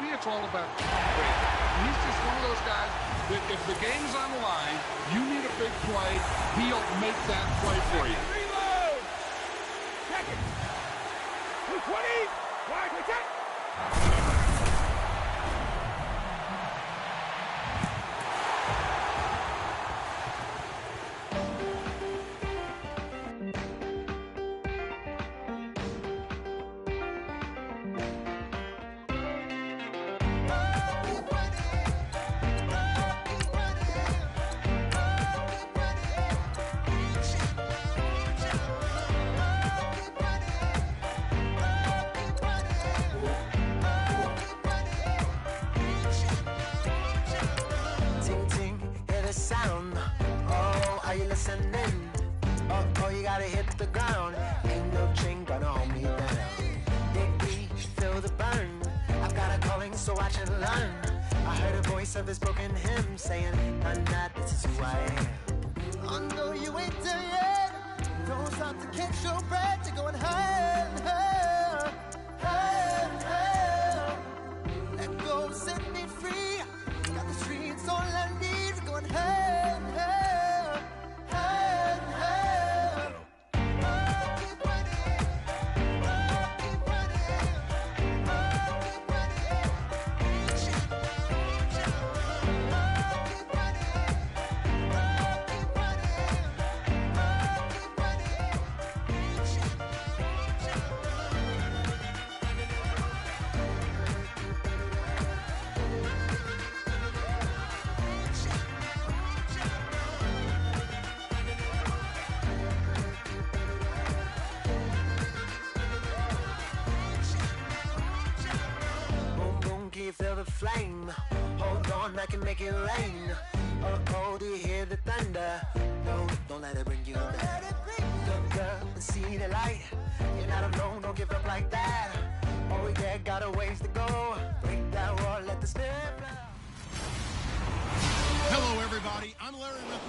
me, it's all about Brady. He's just one of those guys that if the game's on the line, you need a big play, he'll make that play for you. Reload! Check it! 220! Wide, check! Oh, you gotta hit the ground. Ain't no chain gonna hold me down. Dig deep, feel the burn. I've got a calling, so watch and learn. I heard a voice of his broken hymn saying, "I'm not, this is who I am." I know you ain't there yet. Don't stop to catch your breath. You're going higher, higher, higher, higher. Let go, set me free. Got the streets all I need. Going higher, higher, higher, higher. Keep running, keep running, keep feel the flame. Hold on, I can make it rain. Oh, do you hear the thunder? No, don't let it bring you down. Look up and see the light. You're not alone, don't give up like that. Oh yeah, got a ways to go. Break that wall, let the spirit flow. Hello, everybody. I'm Larry Rippon.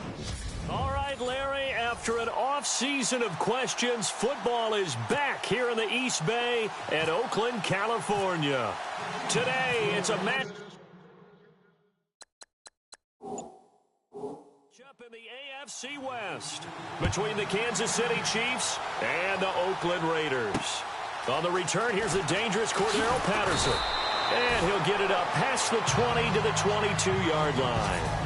All right, Larry, after an off-season of questions, football is back here in the East Bay and Oakland, California. Today, it's a match up in the AFC West between the Kansas City Chiefs and the Oakland Raiders. On the return, here's the dangerous Cordero Patterson. And he'll get it up past the 20 to the 22-yard line.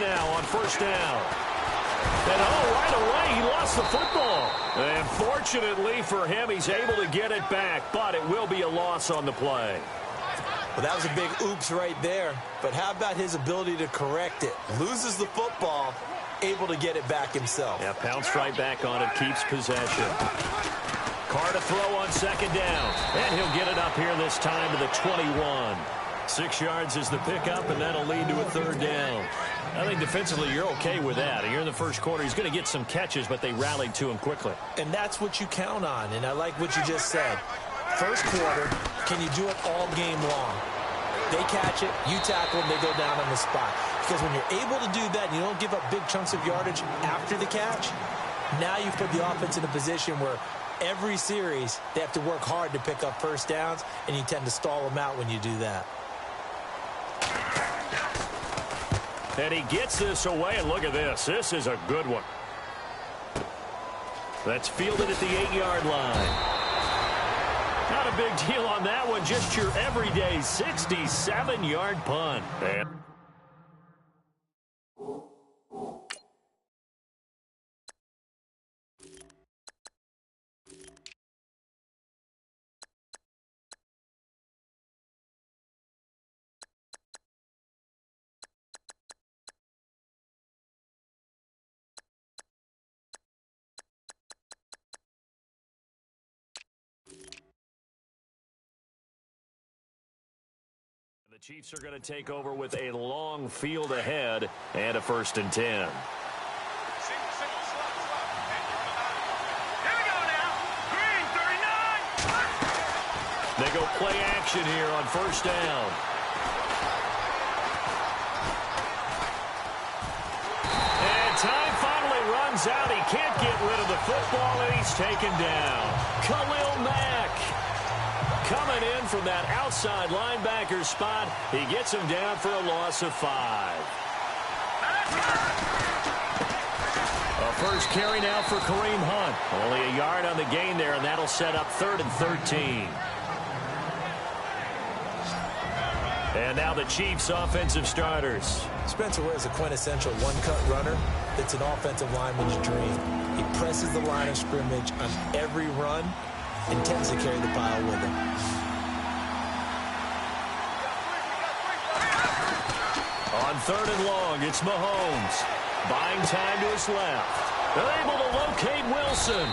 Now on first down. And right away, he lost the football. And fortunately for him, he's able to get it back, but it will be a loss on the play. Well, that was a big oops right there. But how about his ability to correct it? Loses the football, able to get it back himself. Yeah, pounced right back on it, keeps possession. Carr to throw on second down. And he'll get it up here this time to the 21. 6 yards is the pickup, and that'll lead to a third down. I think defensively you're okay with that. Here in the first quarter, he's going to get some catches, but they rallied to him quickly. And that's what you count on, and I like what you just said. First quarter, can you do it all game long? They catch it, you tackle them, they go down on the spot. Because when you're able to do that and you don't give up big chunks of yardage after the catch, now you put the offense in a position where every series they have to work hard to pick up first downs, and you tend to stall them out when you do that. And he gets this away, and look at this. This is a good one. That's fielded at the 8-yard line. Not a big deal on that one. Just your everyday 67-yard punt. And The Chiefs are going to take over with a long field ahead and a 1st and 10. They go play action here on 1st down. And time finally runs out. He can't get rid of the football, and he's taken down. Khalil Mack coming in from that outside linebacker spot. He gets him down for a loss of 5. A first carry now for Kareem Hunt. Only a yard on the gain there, and that'll set up 3rd and 13. And now the Chiefs' offensive starters. Spencer Ware is a quintessential one-cut runner. It's an offensive lineman's dream. He presses the line of scrimmage on every run and tends to carry the pile with him. On 3rd and long, it's Mahomes. Buying time to his left. They're able to locate Wilson.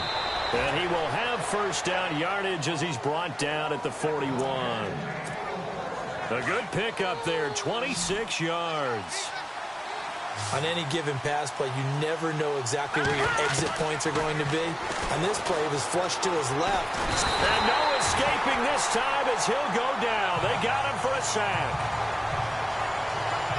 And he will have 1st down yardage as he's brought down at the 41. A good pickup there, 26 yards. On any given pass play, you never know exactly where your exit points are going to be. On this play, it was flushed to his left. And no escaping this time as he'll go down. They got him for a sack.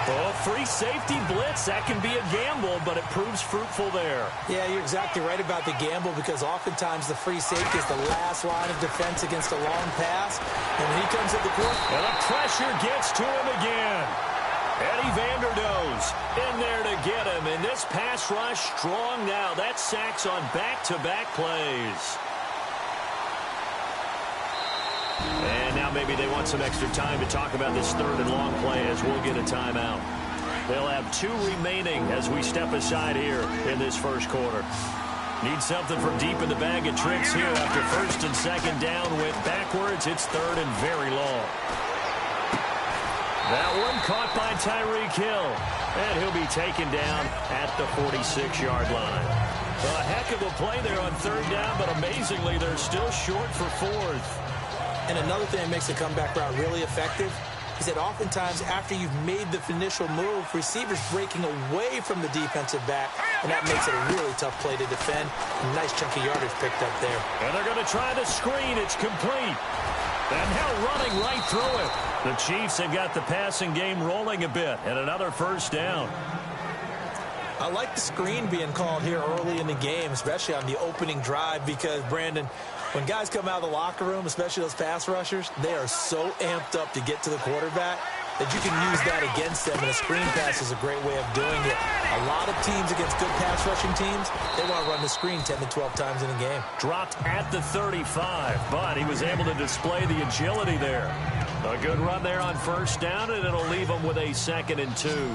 Oh, free safety blitz. That can be a gamble, but it proves fruitful there. Yeah, you're exactly right about the gamble because oftentimes the free safety is the last line of defense against a long pass. And when he comes at the court, and the pressure gets to him again. Eddie Vanderdoes in there to get him. And this pass rush strong now. That's sacks on back-to-back plays. And now maybe they want some extra time to talk about this 3rd and long play as we'll get a timeout. They'll have 2 remaining as we step aside here in this 1st quarter. Need something from deep in the bag of tricks here after 1st and 2nd down went backwards. It's 3rd and very long. That one caught by Tyreek Hill. And he'll be taken down at the 46-yard line. A heck of a play there on 3rd down, but amazingly they're still short for 4th. and another thing that makes the comeback route really effective is that oftentimes after you've made the initial move, receivers breaking away from the defensive back, and that makes it a really tough play to defend. A nice chunk of yardage picked up there. And they're going to try the screen. It's complete. And now running right through it. The Chiefs have got the passing game rolling a bit, and another first down. I like the screen being called here early in the game, especially on the opening drive, because, Brandon, when guys come out of the locker room, especially those pass rushers, they are so amped up to get to the quarterback that you can use that against them, and a screen pass is a great way of doing it. A lot of teams against good pass rushing teams, they want to run the screen 10 to 12 times in a game. Dropped at the 35, but he was able to display the agility there. A good run there on first down, and it'll leave him with a 2nd and 2.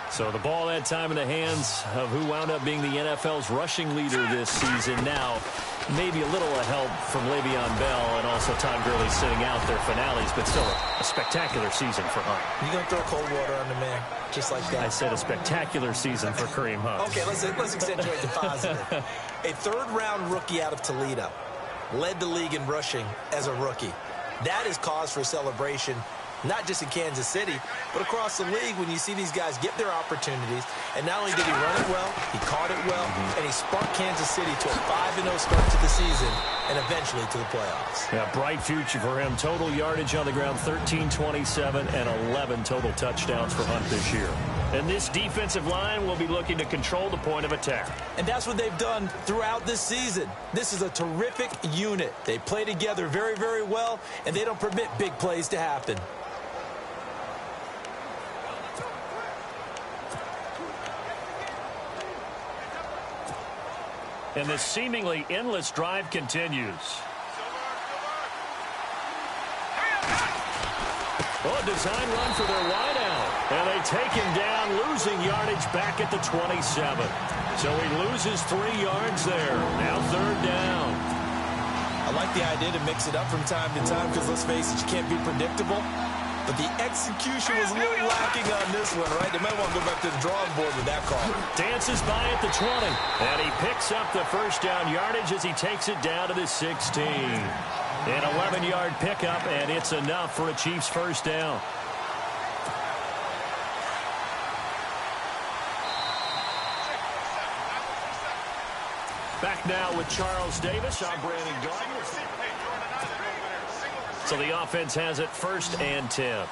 So the ball that time in the hands of who wound up being the NFL's rushing leader this season. Now, maybe a little help from Le'Veon Bell and also Todd Gurley sitting out their finales, but still a spectacular season for Hunt. You're going to throw cold water on the man, just like that. I said a spectacular season for Kareem Hunt. Okay, let's accentuate the positive. A third-round rookie out of Toledo led the league in rushing as a rookie. That is cause for celebration, not just in Kansas City, but across the league when you see these guys get their opportunities. And not only did he run it well, he caught it well, and he sparked Kansas City to a 5-0 start to the season and eventually to the playoffs. Yeah, bright future for him. Total yardage on the ground, 1327, and 11 total touchdowns for Hunt this year. And this defensive line will be looking to control the point of attack. And that's what they've done throughout this season. This is a terrific unit. They play together very, very well, and they don't permit big plays to happen. And this seemingly endless drive continues. Oh, design run for their wideout. And they take him down, losing yardage back at the 27. So he loses 3 yards there. Now 3rd down. I like the idea to mix it up from time to time because, let's face it, you can't be predictable. But the execution was a little lacking on this one, right? They might want to go back to the drawing board with that call. Dances by at the 20. And he picks up the first down yardage as he takes it down to the 16. An 11-yard pickup, and it's enough for a Chiefs first down. Back now with Charles Davis. I'm Brandon Gardner. So the offense has it 1st and 10.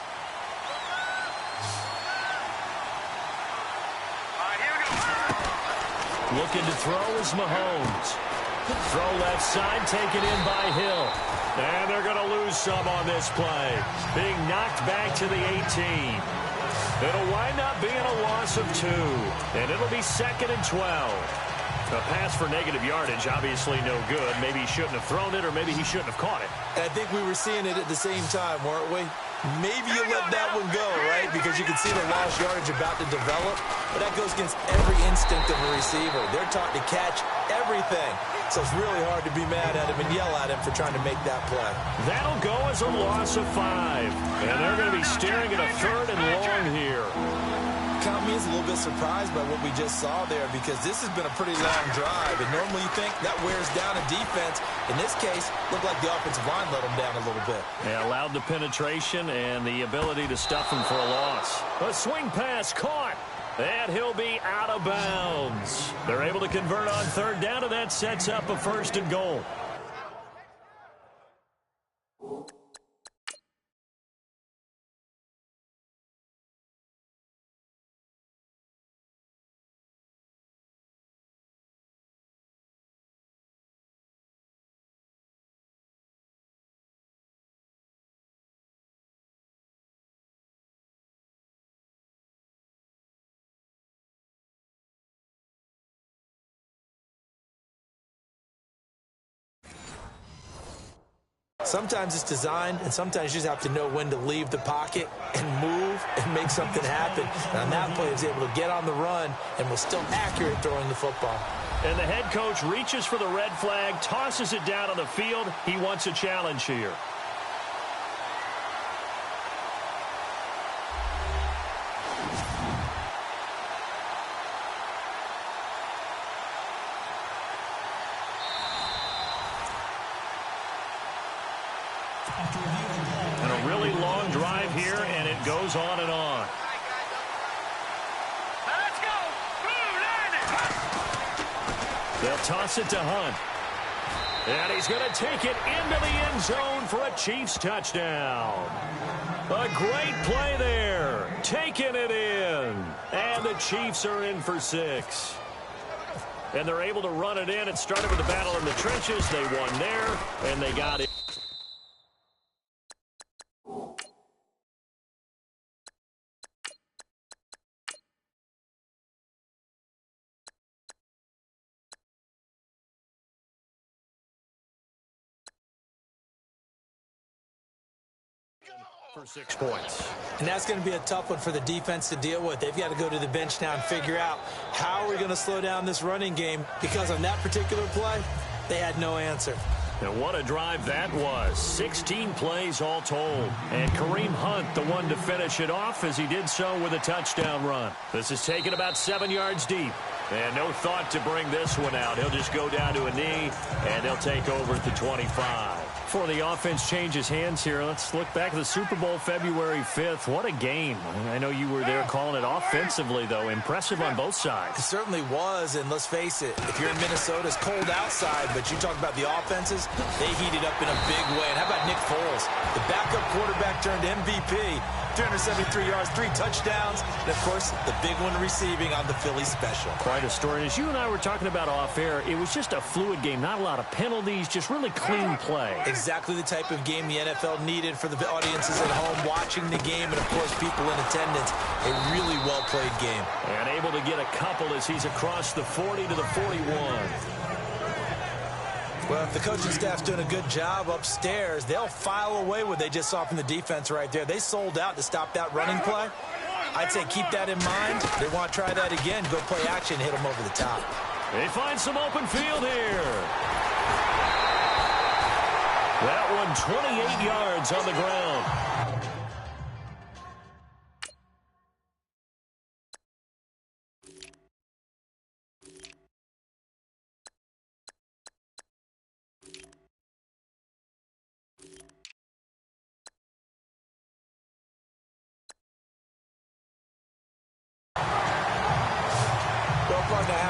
Looking to throw is Mahomes. Throw left side, taken in by Hill. And they're going to lose some on this play. Being knocked back to the 18. It'll wind up being a loss of 2. And it'll be 2nd and 12. A pass for negative yardage, obviously no good. Maybe he shouldn't have thrown it, or maybe he shouldn't have caught it. I think we were seeing it at the same time, weren't we? Maybe you let that one go, right? Because you can see the lost yardage about to develop. But that goes against every instinct of a receiver. They're taught to catch everything. So it's really hard to be mad at him and yell at him for trying to make that play. That'll go as a loss of 5. And they're going to be staring at a 3rd and long here. Count me as a little bit surprised by what we just saw there, because this has been a pretty long drive, and normally you think that wears down a defense. In this case, looked like the offensive line let them down a little bit. They allowed the penetration and the ability to stuff him for a loss. A swing pass caught, and he'll be out of bounds. They're able to convert on 3rd down, and that sets up a 1st and goal. Sometimes it's designed, and sometimes you just have to know when to leave the pocket and move and make something happen. And on that play, he was able to get on the run and was still accurate throwing the football. And the head coach reaches for the red flag, tosses it down on the field. He wants a challenge here. And a really long drive here, and it goes on and on. Let's go. They'll toss it to Hunt. And he's going to take it into the end zone for a Chiefs touchdown. A great play there. Taking it in. And the Chiefs are in for 6. And they're able to run it in. It started with the battle in the trenches. They won there, and they got it. For 6 points. And that's going to be a tough one for the defense to deal with. They've got to go to the bench now and figure out how are we going to slow down this running game, because on that particular play, they had no answer. And what a drive that was. 16 plays all told. And Kareem Hunt, the one to finish it off, as he did so with a touchdown run. This is taken about 7 yards deep. And no thought to bring this one out. He'll just go down to a knee, and they'll take over at the 25. Before the offense changes hands here, let's look back at the Super Bowl February 5th. What a game. I know you were there calling it offensively, though. Impressive on both sides. It certainly was, and let's face it, if you're in Minnesota, it's cold outside, but you talk about the offenses, they heated up in a big way. And how about Nick Foles? The backup quarterback turned MVP. 373 yards, 3 touchdowns, and, of course, the big one receiving on the Philly special. Quite a story. As you and I were talking about off air, it was just a fluid game. Not a lot of penalties, just really clean play. Exactly the type of game the NFL needed for the audiences at home watching the game, and, of course, people in attendance. A really well-played game. And able to get a couple as he's across the 40 to the 41. Well, if the coaching staff's doing a good job upstairs, they'll file away what they just saw from the defense right there. They sold out to stop that running play. I'd say keep that in mind. They want to try that again. Go play action, hit them over the top. They find some open field here. That one 28 yards on the ground.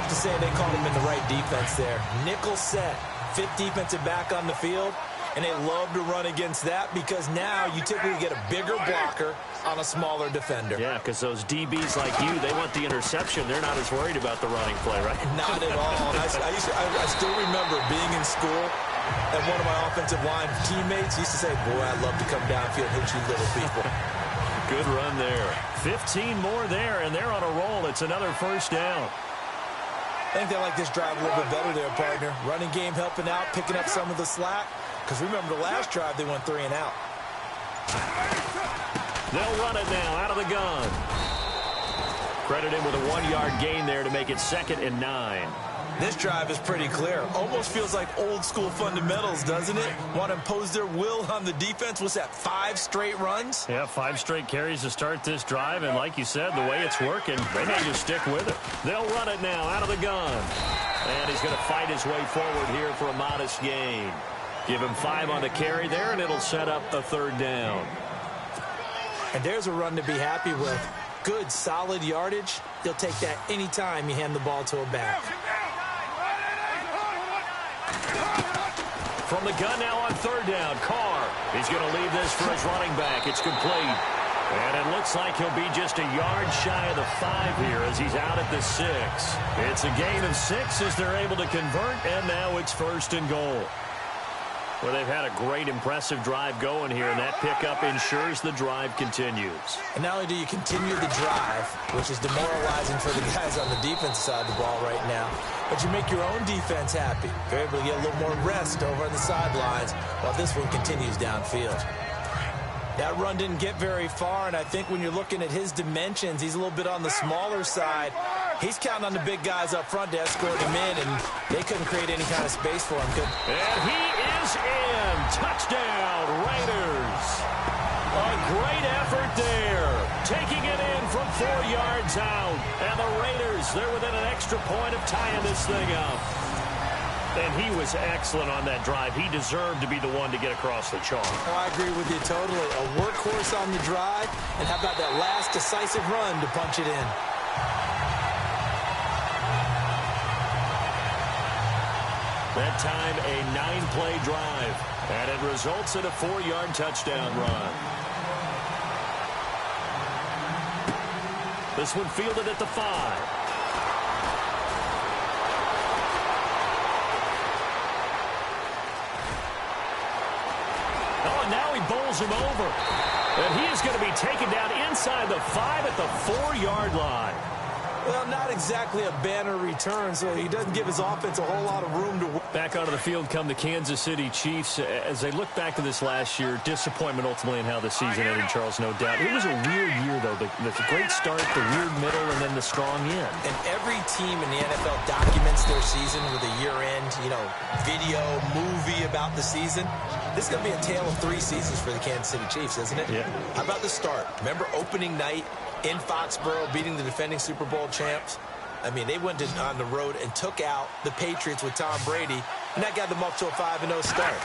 have to say they called him in the right defense there. Nickel set, fifth defensive back on the field, and they love to run against that because now you typically get a bigger blocker on a smaller defender. Yeah, because those DBs like you, they want the interception. They're not as worried about the running play, right? Not at all. And I still remember being in school, and one of my offensive line teammates used to say, boy, I love to come downfield and hit you little people. Good run there. 15 more there, and they're on a roll. It's another first down. I think they like this drive a little bit better there, partner. Running game helping out, picking up some of the slack. Because remember, the last drive, they went 3 and out. They'll run it now out of the gun. Credited with a 1-yard gain there to make it 2nd and 9. This drive is pretty clear. Almost feels like old-school fundamentals, doesn't it? Want to impose their will on the defense. Was that 5 straight runs? Yeah, 5 straight carries to start this drive. And like you said, the way it's working, they may just stick with it. They'll run it now out of the gun. And he's going to fight his way forward here for a modest gain. Give him 5 on the carry there, and it'll set up a 3rd down. And there's a run to be happy with. Good, solid yardage. They'll take that anytime you hand the ball to a back. From the gun now on 3rd down, Carr. He's going to leave this for his running back. It's complete. And it looks like he'll be just a yard shy of the 5 here as he's out at the 6. It's a gain of 6 as they're able to convert, and now it's 1st and goal. Well, they've had a great, impressive drive going here, and that pickup ensures the drive continues. And not only do you continue the drive, which is demoralizing for the guys on the defensive side of the ball right now, but you make your own defense happy. You're able to get a little more rest over on the sidelines while this one continues downfield. That run didn't get very far, and I think when you're looking at his dimensions, he's a little bit on the smaller side. He's counting on the big guys up front to escort him in, and they couldn't create any kind of space for him. And he is in. Touchdown, Raiders. A great effort there. Taking it in from 4 yards out. And the Raiders, they're within an extra point of tying this thing up. And he was excellent on that drive. He deserved to be the one to get across the chalk. Oh, I agree with you totally. A workhorse on the drive, and how about that last decisive run to punch it in? That time, a 9-play drive, and it results in a 4-yard touchdown run. This one fielded at the 5. Oh, and now he bowls him over. And he is going to be taken down inside the 5 at the 4-yard line. Well, not exactly a banner return, so he doesn't give his offense a whole lot of room to work. Back onto the field come the Kansas City Chiefs. As they look back to this last year, disappointment ultimately in how the season ended, Charles, no doubt. It was a weird year, though. The great start, the weird middle, and then the strong end. And every team in the NFL documents their season with a year-end, video, movie about the season. This is going to be a tale of 3 seasons for the Kansas City Chiefs, isn't it? Yeah. How about the start? Remember opening night in Foxborough, beating the defending Super Bowl champs? I mean, they went on the road and took out the Patriots with Tom Brady, and that got them up to a 5-0 start.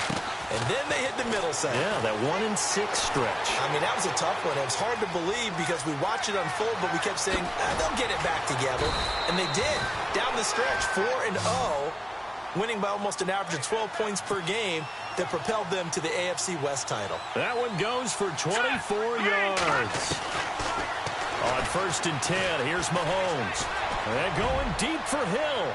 And then they hit the middle segment. Yeah, that 1-6 stretch. I mean, that was a tough one. It was hard to believe because we watched it unfold, but we kept saying, they'll get it back together. And they did. Down the stretch, 4-0, winning by almost an average of 12 points per game that propelled them to the AFC West title. That one goes for 24 yards. On 1st and 10, here's Mahomes. And going deep for Hill.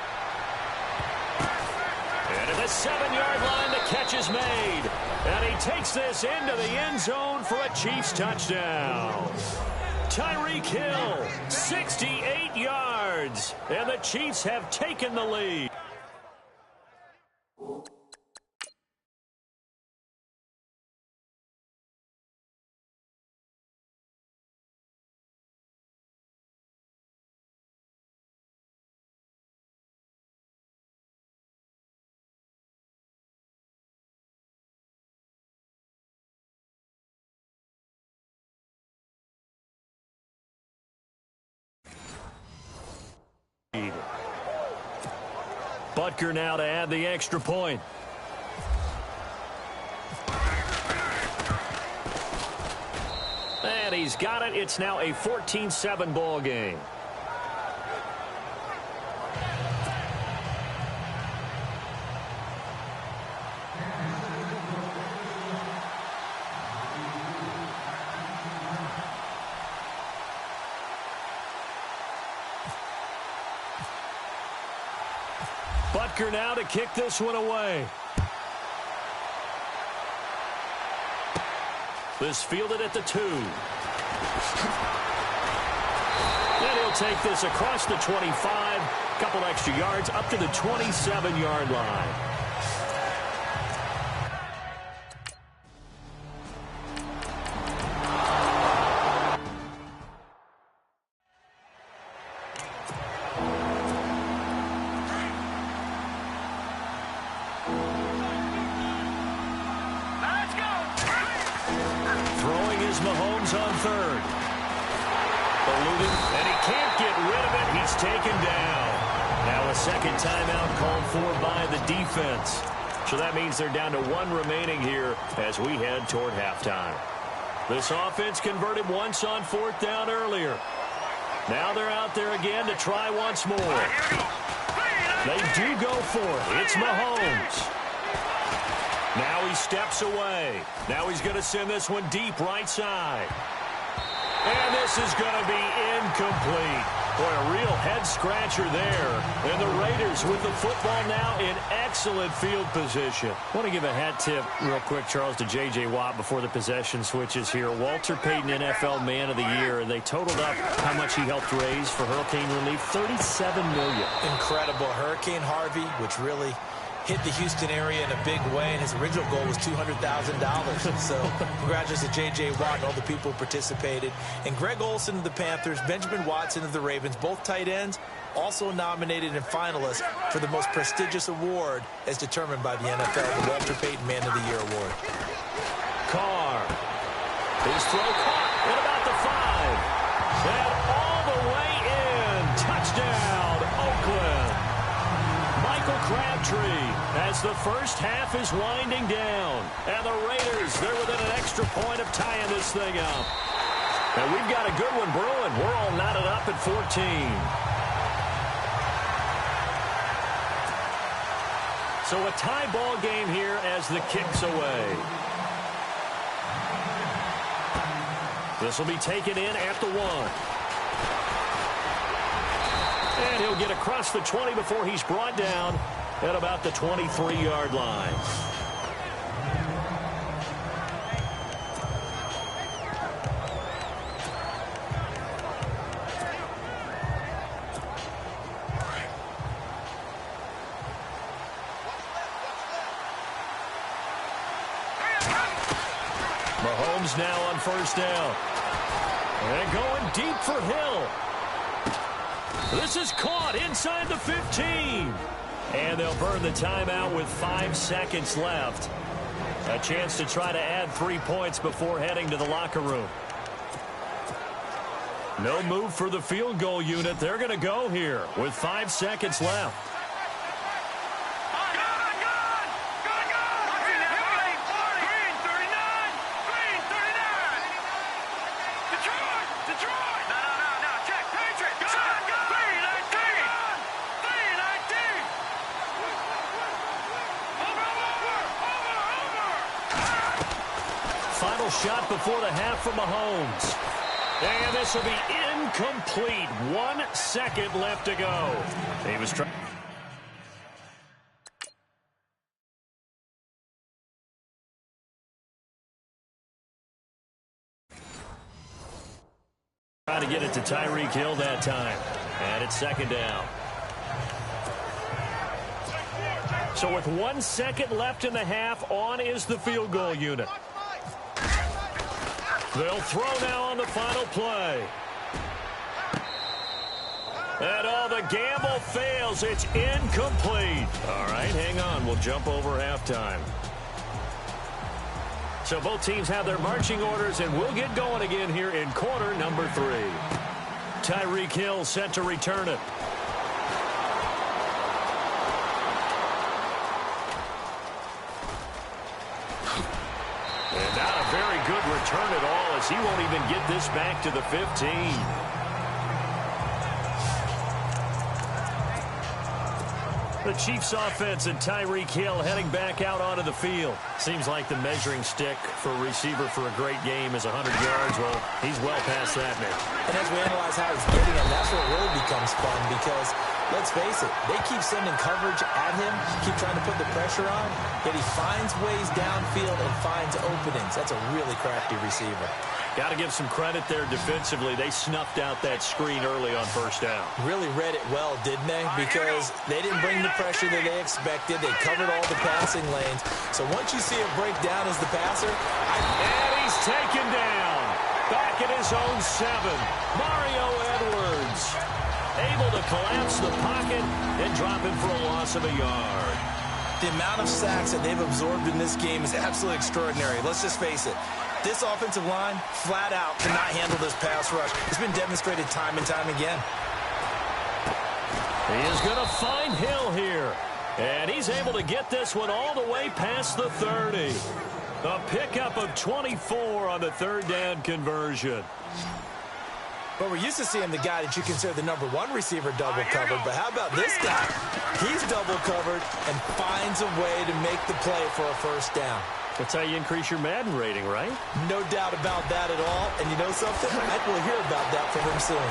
And at the 7-yard line, the catch is made. And he takes this into the end zone for a Chiefs touchdown. Tyreek Hill, 68 yards. And the Chiefs have taken the lead. Butker now to add the extra point. And he's got it. It's now a 14-7 ball game. kicker now to kick this one away. This fielded at the 2. And he'll take this across the 25. Couple extra yards up to the 27-yard line. Mahomes on third. Eluding, and he can't get rid of it. He's taken down. Now a second timeout called for by the defense. So that means they're down to 1 remaining here as we head toward halftime. This offense converted once on 4th down earlier. Now they're out there again to try once more. They do go for it. It's Mahomes. Now he steps away. Now he's going to send this one deep right side. And this is going to be incomplete. Boy, a real head-scratcher there. And the Raiders with the football now in excellent field position. I want to give a hat tip real quick, Charles, to J.J. Watt before the possession switches here. Walter Payton, NFL Man of the Year, and they totaled up how much he helped raise for hurricane relief, $37 million. Incredible. Hurricane Harvey, which really hit the Houston area in a big way, and his original goal was $200,000. So congratulations to J.J. Watt and all the people who participated. And Greg Olsen of the Panthers, Benjamin Watson of the Ravens, both tight ends, also nominated and finalists for the most prestigious award as determined by the NFL, the Walter Payton Man of the Year Award. Carr. His throw caught at about the 5. And all the way in. Touchdown, Oakland. Michael Crabtree as the first half is winding down. And the Raiders, they're within an extra point of tying this thing up. And we've got a good one brewing. We're all knotted up at 14. So a tie ball game here as the kick's away. This will be taken in at the 1. And he'll get across the 20 before he's brought down at about the 23-yard line. Mahomes now on first down. And going deep for Hill. This is caught inside the 15. And they'll burn the timeout with 5 seconds left. A chance to try to add 3 points before heading to the locker room. No move for the field goal unit. They're going to go here with 5 seconds left. Final shot before the half from Mahomes. And this will be incomplete. 1 second left to go. He was trying to get it to Tyreek Hill that time. And it's second down. So with 1 second left in the half, on is the field goal unit. They'll throw now on the final play. And the gamble fails. It's incomplete. All right, hang on. We'll jump over halftime. So both teams have their marching orders, and we'll get going again here in quarter number 3. Tyreek Hill set to return it. And not a very good return at all, as he won't even get this back to the 15. The Chiefs offense and Tyreek Hill heading back out onto the field. Seems like the measuring stick for a receiver for a great game is 100 yards. Well, he's well past that, Nick. And as we analyze how he's getting it, that's what really becomes fun, because Let's face it, they keep sending coverage at him, keep trying to put the pressure on, yet he finds ways downfield and finds openings. That's a really crafty receiver. Got to give some credit there defensively. They snuffed out that screen early on first down. Really read it well, didn't they? Because they didn't bring the pressure that they expected. They covered all the passing lanes. So once you see it break down as the passer, and he's taken down. Back at his own 7. Mario Edwards able to collapse the pocket and drop him for a loss of a yard. The amount of sacks that they've absorbed in this game is absolutely extraordinary. Let's just face it. This offensive line, flat out, cannot handle this pass rush. It's been demonstrated time and time again. He is going to find Hill here. And he's able to get this one all the way past the 30. A pickup of 24 on the third down conversion. But we're used to seeing the guy that you consider the #1 receiver double covered. But how about this guy? He's double covered and finds a way to make the play for a first down. That's how you increase your Madden rating, right? No doubt about that at all. And you know something? I will hear about that from him soon.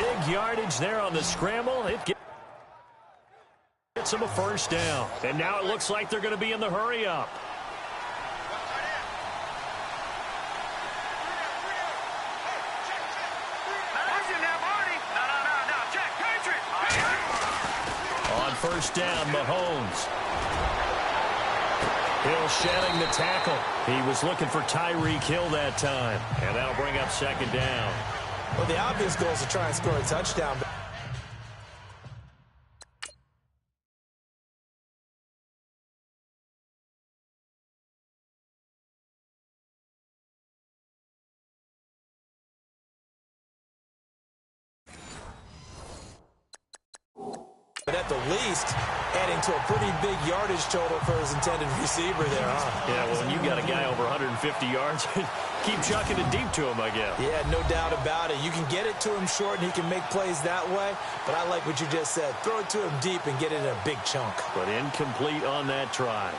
Big yardage there on the scramble. It gets him a first down. And now it looks like they're going to be in the hurry-up. On first down, Mahomes. Hill shedding the tackle. He was looking for Tyreek Hill that time. And that'll bring up second down. Well, the obvious goal is to try and score a touchdown. But at the least, adding to a pretty big yardage total for his intended receiver there, huh? Yeah, well, when you got a guy over 150 yards, keep chucking it deep to him, I guess. Yeah, no doubt about it. You can get it to him short, and he can make plays that way. But I like what you just said. Throw it to him deep and get it in a big chunk. But incomplete on that try.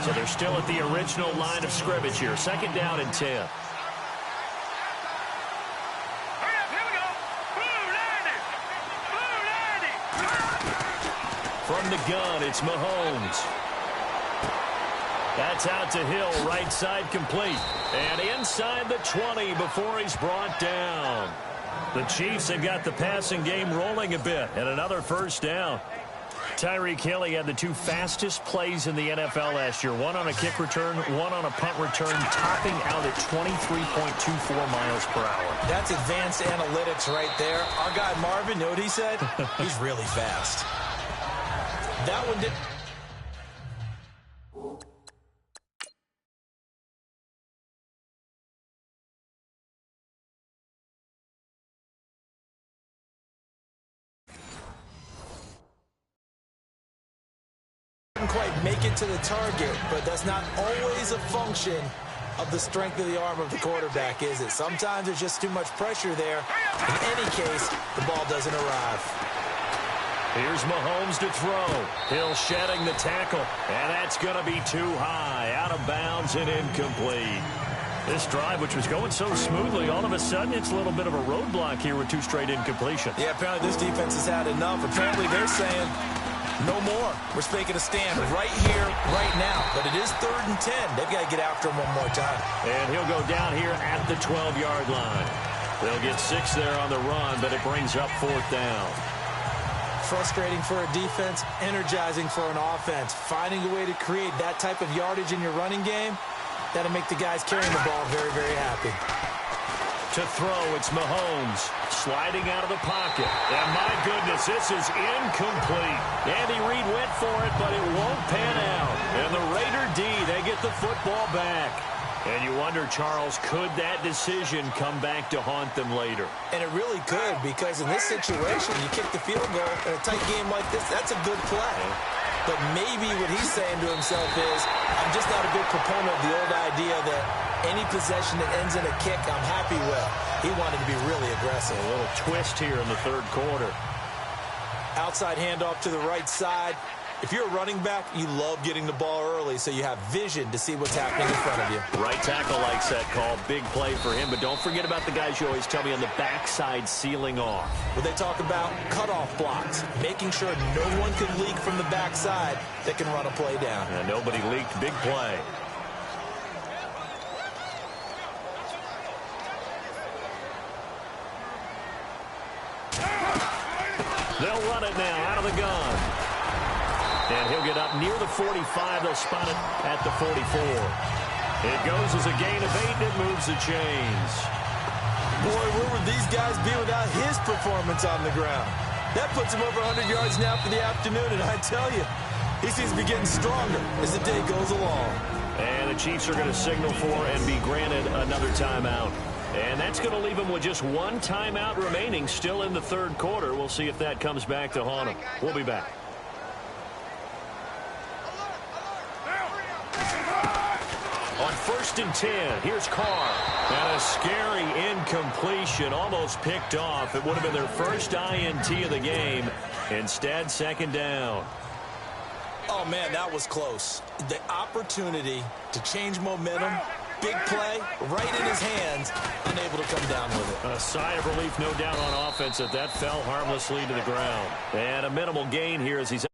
So they're still at the original line of scrimmage here. Second down and 10. From the gun, it's Mahomes. That's out to Hill, right side complete. And inside the 20 before he's brought down. The Chiefs have got the passing game rolling a bit. And another first down. Tyreek Hill, he had the 2 fastest plays in the NFL last year. One on a kick return, one on a punt return, topping out at 23.24 miles per hour. That's advanced analytics right there. Our guy Marvin, you know what he said? He's really fast. That one did. Quite make it to the target, but that's not always a function of the strength of the arm of the quarterback, is it? Sometimes there's just too much pressure there. In any case, the ball doesn't arrive. Here's Mahomes to throw. Hill shedding the tackle, and that's going to be too high, out of bounds and incomplete. This drive, which was going so smoothly, all of a sudden it's a little bit of a roadblock here with 2 straight incompletions. Yeah, apparently this defense has had enough. Apparently they're saying, no more. We're making a stand right here, right now. But it is 3rd and 10. They've got to get after him one more time. And he'll go down here at the 12-yard line. They'll get 6 there on the run, but it brings up 4th down. Frustrating for a defense, energizing for an offense. Finding a way to create that type of yardage in your running game, that'll make the guys carrying the ball very, very happy. To throw, it's Mahomes sliding out of the pocket. And my goodness, this is incomplete. Andy Reid went for it, but it won't pan out. And the Raider D, they get the football back. And you wonder, Charles, could that decision come back to haunt them later? And it really could, because in this situation, you kick the field goal in a tight game like this, that's a good play. But maybe what he's saying to himself is, I'm just not a big proponent of the old idea that any possession that ends in a kick, I'm happy with. He wanted to be really aggressive. A little twist here in the 3rd quarter. Outside handoff to the right side. If you're a running back, you love getting the ball early so you have vision to see what's happening in front of you. Right tackle likes that call. Big play for him, but don't forget about the guys you always tell me on the backside sealing off. When they talk about cutoff blocks, making sure no one can leak from the backside that can run a play down. And nobody leaked. Big play. They'll run it now out of the gun. And he'll get up near the 45. They'll spot it at the 44. It goes as a gain of 8, and it moves the chains. Boy, where would these guys be without his performance on the ground? That puts him over 100 yards now for the afternoon, and I tell you, he seems to be getting stronger as the day goes along. And the Chiefs are going to signal for and be granted another timeout. And that's going to leave them with just one timeout remaining still in the third quarter. We'll see if that comes back to haunt them. We'll be back. On 1st and 10, here's Carr. And a scary incompletion, almost picked off. It would have been their first INT of the game. Instead, 2nd down. Oh, man, that was close. The opportunity to change momentum, big play, right in his hands, unable to come down with it. A sigh of relief, no doubt, on offense that fell harmlessly to the ground. And a minimal gain here as he's